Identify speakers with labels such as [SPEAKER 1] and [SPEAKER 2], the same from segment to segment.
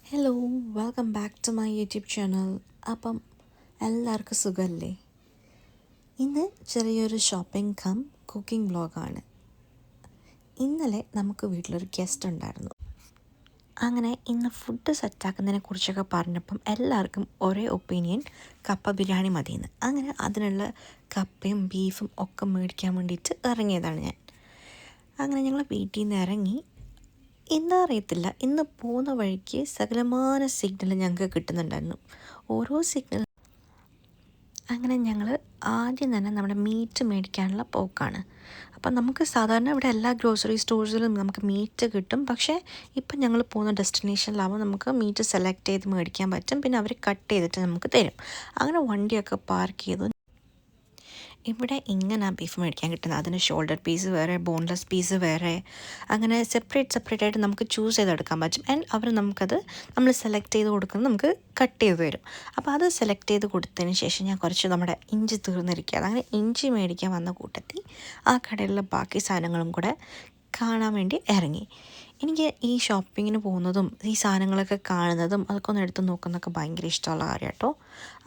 [SPEAKER 1] Hello, welcome back to my YouTube channel. അപ്പം എല്ലാവർക്കും സുഖമല്ലേ? ഇന്ന് ചെറിയൊരു ഷോപ്പിംഗ് കം കുക്കിംഗ് വ്ളോഗാണ്. ഇന്നലെ നമുക്ക് വീട്ടിലൊരു ഗസ്റ്റ് ഉണ്ടായിരുന്നു. അങ്ങനെ ഇന്ന് ഫുഡ് സെറ്റാക്കുന്നതിനെ കുറിച്ചൊക്കെ പറഞ്ഞപ്പം എല്ലാവർക്കും ഒരേ ഒപ്പീനിയൻ, കപ്പ ബിരിയാണി മതിയെന്ന്. അങ്ങനെ അതിനുള്ള കപ്പയും ബീഫും ഒക്കെ മേടിക്കാൻ വേണ്ടിയിട്ട് ഇറങ്ങിയതാണ് ഞാൻ. അങ്ങനെ ഞങ്ങൾ വീട്ടിൽ നിന്ന് ഇറങ്ങി. എന്താ അറിയത്തില്ല, ഇന്ന് പോകുന്ന വഴിക്ക് സകലമാന സിഗ്നൽ ഞങ്ങൾക്ക് കിട്ടുന്നുണ്ടായിരുന്നു. ഓരോ സിഗ്നൽ. അങ്ങനെ ഞങ്ങൾ ആദ്യം തന്നെ നമ്മുടെ മീറ്റ് മേടിക്കാനുള്ള പോക്കാണ്. അപ്പം നമുക്ക് സാധാരണ ഇവിടെ എല്ലാ ഗ്രോസറി സ്റ്റോഴ്സിലും നമുക്ക് മീറ്റ് കിട്ടും. പക്ഷേ ഇപ്പം ഞങ്ങൾ പോകുന്ന ഡെസ്റ്റിനേഷനിലാവുമ്പോൾ നമുക്ക് മീറ്റ് സെലക്ട് ചെയ്ത് മേടിക്കാൻ പറ്റും. പിന്നെ അവർ കട്ട് ചെയ്തിട്ട് നമുക്ക് തരും. അങ്ങനെ വണ്ടിയൊക്കെ പാർക്ക് ചെയ്തു. ഇവിടെ ഇങ്ങനെ ബീഫ് മേടിക്കാൻ കിട്ടുന്നത്. അതിന് ഷോൾഡർ പീസ് വേറെ, ബോൺലെസ് പീസ് വേറെ, അങ്ങനെ സെപ്പറേറ്റ് ആയിട്ട് നമുക്ക് ചൂസ് ചെയ്തെടുക്കാൻ പറ്റും. ആൻഡ് അവർ നമ്മൾ സെലക്ട് ചെയ്ത് കൊടുക്കുന്നത് നമുക്ക് കട്ട് ചെയ്ത് തരും. അപ്പോൾ അത് സെലക്ട് ചെയ്ത് കൊടുത്തതിന് ശേഷം ഞാൻ കുറച്ച് നമ്മുടെ ഇഞ്ചി തീർന്നിരിക്കുക, അങ്ങനെ ഇഞ്ചി മേടിക്കാൻ വന്ന കൂട്ടത്തിൽ ആ കടയിലുള്ള ബാക്കി സാധനങ്ങളും കൂടെ കാണാൻ വേണ്ടി ഇറങ്ങി. എനിക്ക് ഈ ഷോപ്പിങ്ങിന് പോകുന്നതും ഈ സാധനങ്ങളൊക്കെ കാണുന്നതും അതൊക്കെ ഒന്ന് എടുത്ത് നോക്കുന്നതൊക്കെ ഭയങ്കര ഇഷ്ടമുള്ള കാര്യം കേട്ടോ.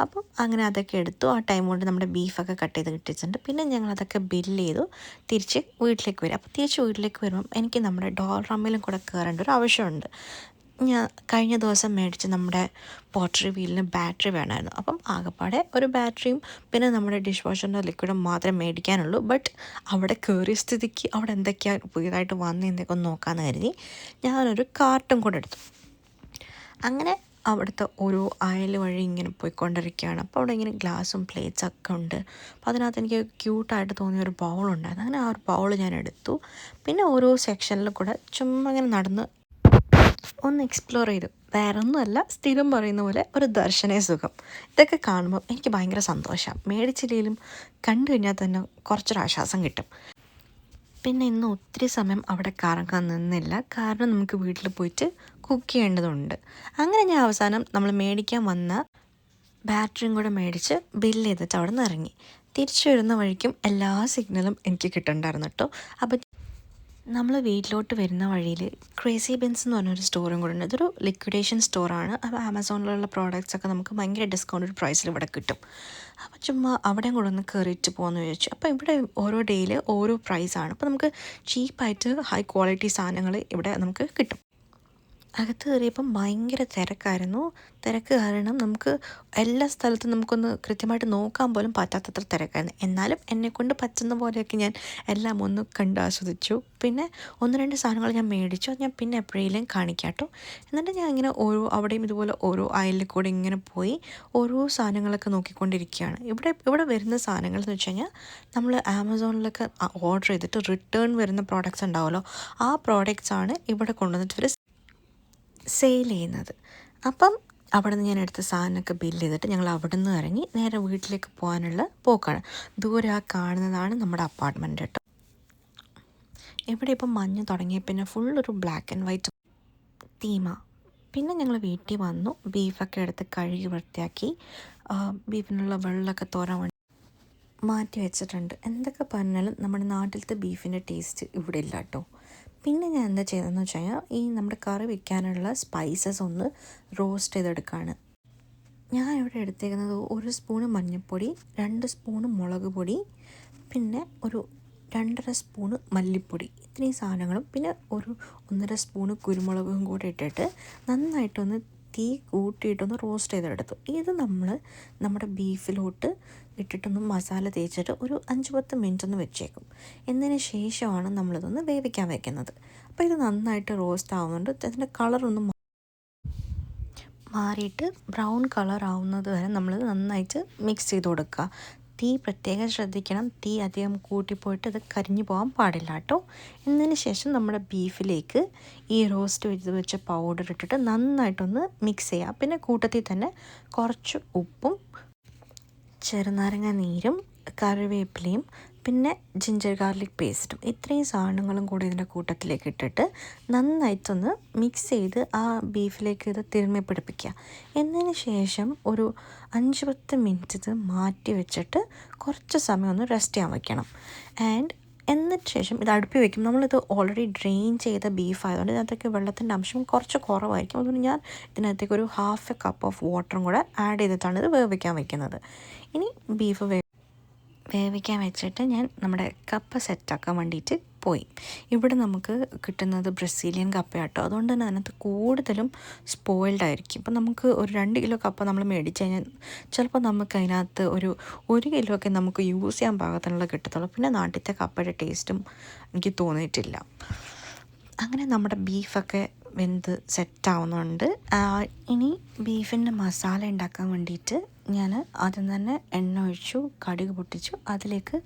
[SPEAKER 1] അപ്പം അങ്ങനെ അതൊക്കെ എടുത്തു. ആ ടൈം കൊണ്ട് നമ്മുടെ ബീഫൊക്കെ കട്ട് ചെയ്ത് കിട്ടിയിട്ടുണ്ട്. പിന്നെ ഞങ്ങളതൊക്കെ ബില്ല് ചെയ്തു തിരിച്ച് വീട്ടിലേക്ക് വരും. അപ്പോൾ തിരിച്ച് വീട്ടിലേക്ക് വരുമ്പം എനിക്ക് നമ്മുടെ ഡോർ റമ്മിലും കൂടെ കയറേണ്ട ഒരു ആവശ്യമുണ്ട്. ഞാൻ കഴിഞ്ഞ ദിവസം മേടിച്ച് നമ്മുടെ പോട്ടറി വീലിന് ബാറ്ററി വേണമായിരുന്നു. അപ്പം ആകെപ്പാടെ ഒരു ബാറ്ററിയും പിന്നെ നമ്മുടെ ഡിഷ് വാഷറിൻ്റെ ലിക്വിഡും മാത്രമേ മേടിക്കാനുള്ളൂ. ബട്ട് അവിടെ കയറിയ സ്ഥിതിക്ക് അവിടെ എന്തൊക്കെയാണ് പുതിയതായിട്ട് വന്നതെന്നൊക്കെ ഒന്ന് നോക്കാമെന്ന് കരുതി ഞാനൊരു കാർട്ടും കൂടെ എടുത്തു. അങ്ങനെ അവിടുത്തെ ഓരോ അയൽ വഴി ഇങ്ങനെ പോയിക്കൊണ്ടിരിക്കുകയാണ്. അപ്പോൾ അവിടെ ഇങ്ങനെ ഗ്ലാസും പ്ലേറ്റ്സൊക്കെ ഉണ്ട്. അപ്പോൾ അതിനകത്ത് എനിക്ക് ക്യൂട്ടായിട്ട് തോന്നിയ ഒരു ബൗളുണ്ടായിരുന്നു. അങ്ങനെ ആ ഒരു ബൗൾ ഞാൻ എടുത്തു. പിന്നെ ഓരോ സെക്ഷനിലും കൂടെ ചുമ്മാ ഇങ്ങനെ നടന്ന് ഒന്ന് എക്സ്പ്ലോർ ചെയ്തു. വേറൊന്നുമല്ല, സ്ഥിരം പറയുന്ന പോലെ ഒരു ദർശനേ സുഖം. ഇതൊക്കെ കാണുമ്പോൾ എനിക്ക് ഭയങ്കര സന്തോഷമാണ്. മേടിച്ചില്ലെങ്കിലും കണ്ടു കഴിഞ്ഞാൽ തന്നെ കുറച്ചൊരാശ്വാസം കിട്ടും. പിന്നെ ഇന്ന് ഒത്തിരി സമയം അവിടെ കറങ്ങാൻ നിന്നില്ല, കാരണം നമുക്ക് വീട്ടിൽ പോയിട്ട് കുക്ക് ചെയ്യേണ്ടതുണ്ട്. അങ്ങനെ ഞാൻ അവസാനം നമ്മൾ മേടിക്കാൻ വന്ന ബാറ്ററിയും കൂടെ മേടിച്ച് ബില്ല് ചെയ്തിട്ട് അവിടെ നിന്ന് ഇറങ്ങി. തിരിച്ചു വരുന്ന വഴിക്കും എല്ലാ സിഗ്നലും എനിക്ക് കിട്ടുന്നുണ്ടായിരുന്നു കേട്ടോ. അപ്പോൾ നമ്മൾ വീട്ടിലോട്ട് വരുന്ന വഴിയിൽ ക്രേസി ബിൻസ് എന്ന് പറഞ്ഞൊരു സ്റ്റോറും കൂടെ ഉണ്ട്. ഇതൊരു ലിക്വിഡേഷൻ സ്റ്റോറാണ്. അപ്പോൾ ആമസോണിലുള്ള പ്രോഡക്റ്റ്സൊക്കെ നമുക്ക് ഭയങ്കര ഡിസ്കൗണ്ടഡ് പ്രൈസിൽ ഇവിടെ കിട്ടും. അപ്പോൾ ചുമ്മാ അവിടെയും കൂടെ ഒന്ന് കയറിയിട്ട് പോകുമെന്ന് വിചാരിച്ചു. അപ്പോൾ ഇവിടെ ഓരോ ഡേയിൽ ഓരോ പ്രൈസാണ്. അപ്പോൾ നമുക്ക് ചീപ്പായിട്ട് ഹൈ ക്വാളിറ്റി സാധനങ്ങൾ ഇവിടെ നമുക്ക് കിട്ടും. അകത്ത് കയറിയപ്പം ഭയങ്കര തിരക്കായിരുന്നു. തിരക്ക് കാരണം നമുക്ക് എല്ലാ സ്ഥലത്തും നമുക്കൊന്ന് കൃത്യമായിട്ട് നോക്കാൻ പോലും പറ്റാത്തത്ര തിരക്കായിരുന്നു. എന്നാലും എന്നെക്കൊണ്ട് പറ്റുന്ന പോലെയൊക്കെ ഞാൻ എല്ലാം ഒന്ന് കണ്ട് ആസ്വദിച്ചു. പിന്നെ ഒന്ന് രണ്ട് സാധനങ്ങൾ ഞാൻ മേടിച്ചു. അത് ഞാൻ പിന്നെ എപ്പോഴേലും കാണിക്കാം കേട്ടോ. എന്നിട്ട് ഞാൻ ഇങ്ങനെ അവിടെയും ഇതുപോലെ ഓരോ അയലിൽ കൂടെ ഇങ്ങനെ പോയി ഓരോ സാധനങ്ങളൊക്കെ നോക്കിക്കൊണ്ടിരിക്കുകയാണ്. ഇവിടെ വരുന്ന സാധനങ്ങൾ എന്ന് വെച്ച് കഴിഞ്ഞാൽ നമ്മൾ ആമസോണിലൊക്കെ ഓർഡർ ചെയ്തിട്ട് റിട്ടേൺ വരുന്ന പ്രോഡക്റ്റ്സ് ഉണ്ടാവുമല്ലോ, ആ പ്രോഡക്റ്റ്സാണ് ഇവിടെ കൊണ്ടുവന്നിട്ട് ഇവർ സെയിൽ ചെയ്യുന്നത്. അപ്പം അവിടെ നിന്ന് ഞാൻ എടുത്ത സാധനമൊക്കെ ബില്ല് ചെയ്തിട്ട് ഞങ്ങൾ അവിടെ നിന്ന് ഇറങ്ങി നേരെ വീട്ടിലേക്ക് പോകാനുള്ള പോക്കാണ്. ദൂരെ ആ കാണുന്നതാണ് നമ്മുടെ അപ്പാർട്ട്മെൻറ്റ് കേട്ടോ. ഇവിടെ ഇപ്പം മഞ്ഞ് തുടങ്ങിയ പിന്നെ ഫുള്ളൊരു ബ്ലാക്ക് ആൻഡ് വൈറ്റ് തീമാണ്. പിന്നെ ഞങ്ങൾ വീട്ടിൽ വന്നു. ബീഫൊക്കെ എടുത്ത് കഴുകി വൃത്തിയാക്കി ബീഫിനുള്ള വെള്ളമൊക്കെ തോരാൻ വേണ്ടി മാറ്റി വെച്ചിട്ടുണ്ട്. എന്തൊക്കെ പറഞ്ഞാലും നമ്മുടെ നാട്ടിലത്തെ ബീഫിൻ്റെ ടേസ്റ്റ് ഇവിടെ ഇല്ല കേട്ടോ. പിന്നെ ഞാൻ എന്താ ചെയ്തതെന്ന് വെച്ച് കഴിഞ്ഞാൽ ഈ നമ്മുടെ കറി വയ്ക്കാനുള്ള സ്പൈസസ് ഒന്ന് റോസ്റ്റ് ചെയ്തെടുക്കുകയാണ്. ഞാൻ ഇവിടെ എടുത്തേക്കുന്നത് 1 സ്പൂണ് മഞ്ഞൾപ്പൊടി, 2 സ്പൂണ് മുളക് പൊടി, പിന്നെ ഒരു 2.5 സ്പൂണ് മല്ലിപ്പൊടി, ഇത്രയും സാധനങ്ങളും പിന്നെ ഒരു 1.5 സ്പൂണ് കുരുമുളകും കൂടെ ഇട്ടിട്ട് നന്നായിട്ടൊന്ന് തീ കൂട്ടിയിട്ടൊന്ന് റോസ്റ്റ് ചെയ്തെടുത്തു. ഇത് നമ്മുടെ ബീഫിലോട്ട് ഇട്ടിട്ടൊന്ന് മസാല തേച്ചിട്ട് ഒരു 5-10 മിനിറ്റ് ഒന്ന് വെച്ചേക്കും. എന്നതിന് ശേഷമാണ് നമ്മളിതൊന്ന് വേവിക്കാൻ വെക്കുന്നത്. അപ്പോൾ ഇത് നന്നായിട്ട് റോസ്റ്റ് ആവുന്നുണ്ട്. അതിൻ്റെ കളറൊന്ന് മാറിയിട്ട് ബ്രൗൺ കളർ ആവുന്നത് വരെ നമ്മൾ നന്നായിട്ട് മിക്സ് ചെയ്ത് കൊടുക്കുക. തീ പ്രത്യേകം ശ്രദ്ധിക്കണം. തീ അധികം കൂട്ടിപ്പോയിട്ട് അത് കരിഞ്ഞു പോകാൻ പാടില്ല കേട്ടോ. എന്നതിന് ശേഷം നമ്മുടെ ബീഫിലേക്ക് ഈ റോസ്റ്റ് ചെയ്ത് വെച്ച പൗഡർ ഇട്ടിട്ട് നന്നായിട്ടൊന്ന് മിക്സ് ചെയ്യുക. പിന്നെ കൂട്ടത്തിൽ തന്നെ കുറച്ച് ഉപ്പും ചെറുനാരങ്ങ നീരും കറിവേപ്പിലയും പിന്നെ ജിഞ്ചർ ഗാർലിക് പേസ്റ്റും, ഇത്രയും സാധനങ്ങളും കൂടി ഇതിൻ്റെ കൂട്ടത്തിലേക്ക് ഇട്ടിട്ട് നന്നായിട്ടൊന്ന് മിക്സ് ചെയ്ത് ആ ബീഫിലേക്ക് ഇത് തിരുമ്മി പിടിപ്പിക്കുക. എന്നതിന് ശേഷം ഒരു 5-10 മിനിറ്റ് ഇത് മാറ്റി വെച്ചിട്ട് കുറച്ച് സമയം ഒന്ന് റെസ്റ്റ് ചെയ്യാൻ വയ്ക്കണം. ആൻഡ് എന്നിട്ട് ശേഷം ഇത് അടുപ്പിൽ വയ്ക്കും. നമ്മളിത് ഓൾറെഡി ഡ്രെയിൻ ചെയ്ത ബീഫ് ആയതുകൊണ്ട് ഇതിനകത്തേക്ക് വെള്ളത്തിൻ്റെ അംശം കുറച്ച് കുറവായിരിക്കും. അതുകൊണ്ട് ഞാൻ ഇതിനകത്തേക്ക് ഒരു 1/2 കപ്പ് ഓഫ് വാട്ടറും കൂടെ ആഡ് ചെയ്തിട്ടാണ് ഇത് വേവിക്കാൻ വയ്ക്കുന്നത്. ഇനി ബീഫ് വേവിക്കാൻ വെച്ചിട്ട് ഞാൻ നമ്മുടെ കപ്പ സെറ്റാക്കാൻ വേണ്ടിയിട്ട് പോയി. ഇവിടെ നമുക്ക് കിട്ടുന്നത് ബ്രസീലിയൻ കപ്പയാട്ടോ. അതുകൊണ്ട് തന്നെ അതിനകത്ത് കൂടുതലും സ്പോയിൽഡ് ആയിരിക്കും. ഇപ്പം നമുക്ക് ഒരു 2 കിലോ കപ്പ നമ്മൾ മേടിച്ച് കഴിഞ്ഞാൽ ചിലപ്പോൾ നമുക്ക് അതിനകത്ത് ഒരു 1 കിലോ ഒക്കെ നമുക്ക് യൂസ് ചെയ്യാൻ പാകത്തിനുള്ള കിട്ടത്തുള്ളൂ. പിന്നെ നാട്ടിലത്തെ കപ്പയുടെ ടേസ്റ്റും എനിക്ക് തോന്നിയിട്ടില്ല. അങ്ങനെ നമ്മുടെ ബീഫൊക്കെ വെന്ത് സെറ്റാവുന്നുണ്ട്. ഇനി ബീഫിൻ്റെ മസാല ഉണ്ടാക്കാൻ വേണ്ടിയിട്ട് ഞാൻ ആദ്യം തന്നെ എണ്ണ ഒഴിച്ചു, കടുക് പൊട്ടിച്ചു, അതിലേക്ക്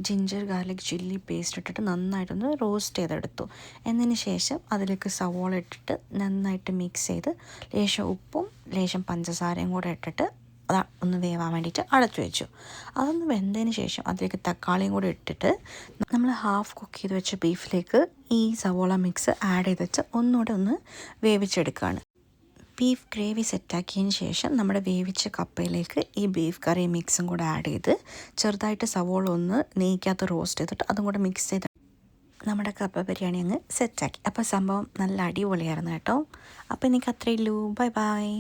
[SPEAKER 1] ജിഞ്ചർ ഗാർലിക് ചില്ലി പേസ്റ്റ് ഇട്ടിട്ട് നന്നായിട്ടൊന്ന് റോസ്റ്റ് ചെയ്തെടുത്തു. എന്നതിന് ശേഷം അതിലേക്ക് സവോള ഇട്ടിട്ട് നന്നായിട്ട് മിക്സ് ചെയ്ത് ലേശം ഉപ്പും ലേശം പഞ്ചസാരയും കൂടെ ഇട്ടിട്ട് ഒന്ന് വേവാൻ വേണ്ടിയിട്ട് അടച്ചു വെച്ചു. അതൊന്ന് വെന്തതിന് ശേഷം അതിലേക്ക് തക്കാളിയും കൂടി ഇട്ടിട്ട് നമ്മൾ ഹാഫ് കുക്ക് ചെയ്ത് വെച്ച ബീഫിലേക്ക് ഈ സവോള മിക്സ് ആഡ് ചെയ്ത് വെച്ച് ഒന്നുകൂടെ ഒന്ന് വേവിച്ചെടുക്കുകയാണ്. ബീഫ് ഗ്രേവി സെറ്റാക്കിയതിന് ശേഷം നമ്മുടെ വേവിച്ച കപ്പയിലേക്ക് ഈ ബീഫ് കറി മിക്സും കൂടെ ആഡ് ചെയ്ത് ചെറുതായിട്ട് സവോള ഒന്ന് നെയ്ക്കകത്ത് റോസ്റ്റ് ചെയ്തിട്ട് അതും കൂടെ മിക്സ് ചെയ്ത് നമ്മുടെ കപ്പ ബിരിയാണി അങ്ങ് സെറ്റാക്കി. അപ്പോൾ സംഭവം നല്ല അടിപൊളിയായിരുന്നു കേട്ടോ. അപ്പോൾ എനിക്ക് അത്രയേ ഉള്ളൂ. Bye bye.